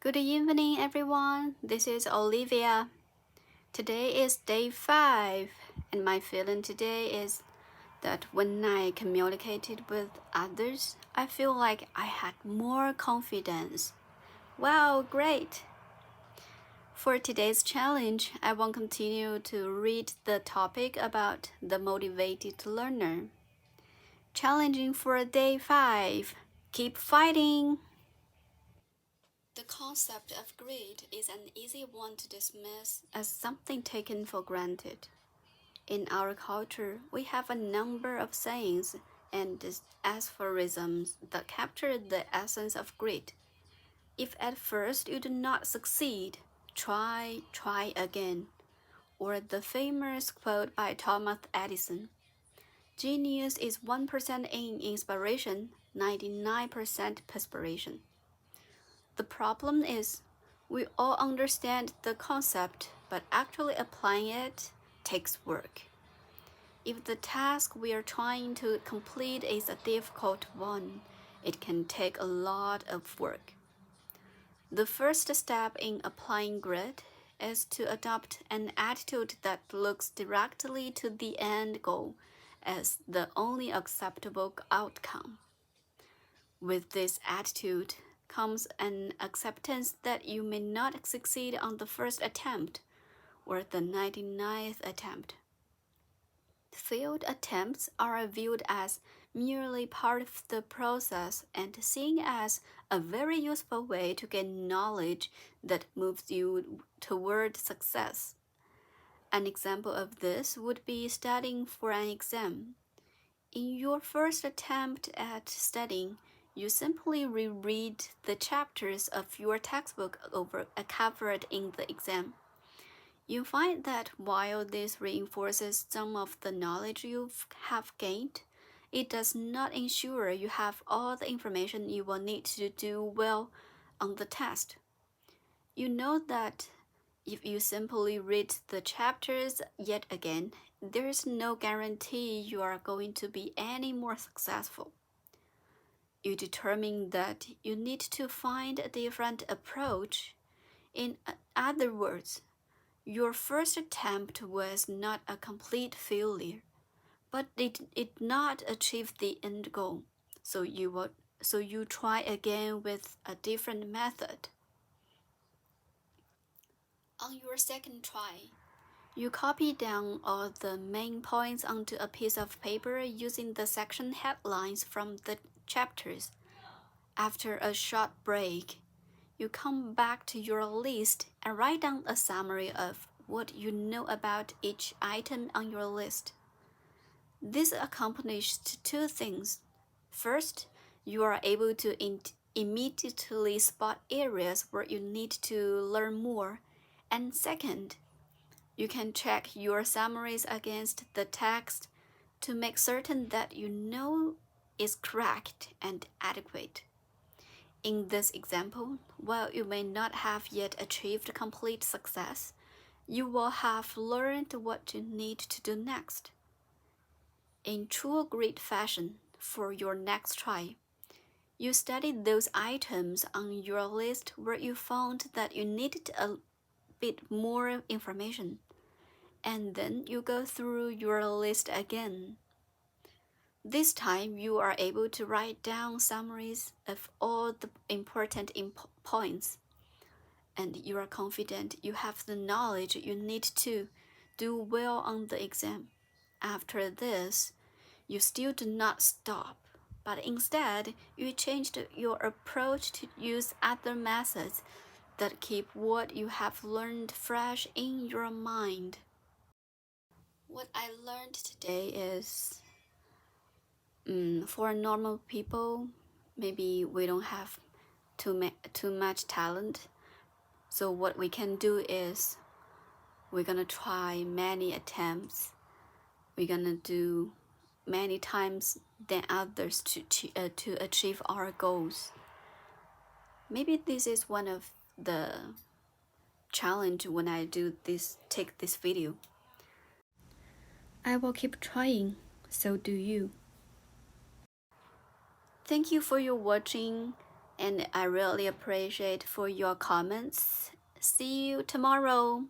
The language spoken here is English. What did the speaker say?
Good evening, everyone. This is Olivia. Today is day 5, and my feeling today is that when I communicated with others, I feel like I had more confidence. Wow, great! For today's challenge, I will continue to read the topic about the motivated learner. Challenging for day 5. Keep fighting! The concept of greed is an easy one to dismiss as something taken for granted. In our culture, we have a number of sayings and aphorisms that capture the essence of greed. If at first you do not succeed, try again. Or the famous quote by Thomas Edison: Genius is 1% in inspiration, 99% perspiration. The problem is, we all understand the concept, but actually applying it takes work. If the task we are trying to complete is a difficult one, it can take a lot of work. The first step in applying grit is to adopt an attitude that looks directly to the end goal as the only acceptable outcome. With this attitude comes an acceptance that you may not succeed on the first attempt or the 99th attempt. Failed attempts are viewed as merely part of the process and seen as a very useful way to gain knowledge that moves you toward success. An example of this would be studying for an exam. In your first attempt at studying, you simply reread the chapters of your textbook covered in the exam. You find that while this reinforces some of the knowledge you have gained, it does not ensure you have all the information you will need to do well on the test. You know that if you simply read the chapters yet again, there is no guarantee you are going to be any more successful. You determine that you need to find a different approach. In other words, your first attempt was not a complete failure, but it did not achieve the end goal. So you try again with a different method. On your second try, you copy down all the main points onto a piece of paper using the section headlines from the chapters. After a short break, you come back to your list and write down a summary of what you know about each item on your list. This accomplished two things. First, you are able to immediately spot areas where you need to learn more. And second, you can check your summaries against the text to make certain that you know is correct and adequate. In this example, while you may not have yet achieved complete success, you will have learned what you need to do next. In true great fashion, for your next try, you study those items on your list where you found that you needed a bit more information, and then you go through your list again. This time, you are able to write down summaries of all the important points, and you are confident you have the knowledge you need to do well on the exam. After this, you still do not stop, but instead, you changed your approach to use other methods that keep what you have learned fresh in your mind. What I learned today is for normal people, maybe we don't have too much talent. So what we can do is we're gonna try many attempts. We're gonna do many times than others to achieve our goals. Maybe this is one of the challenge when I take this video. I will keep trying, so do you. Thank you for your watching. and I really appreciate for your comments. See you tomorrow.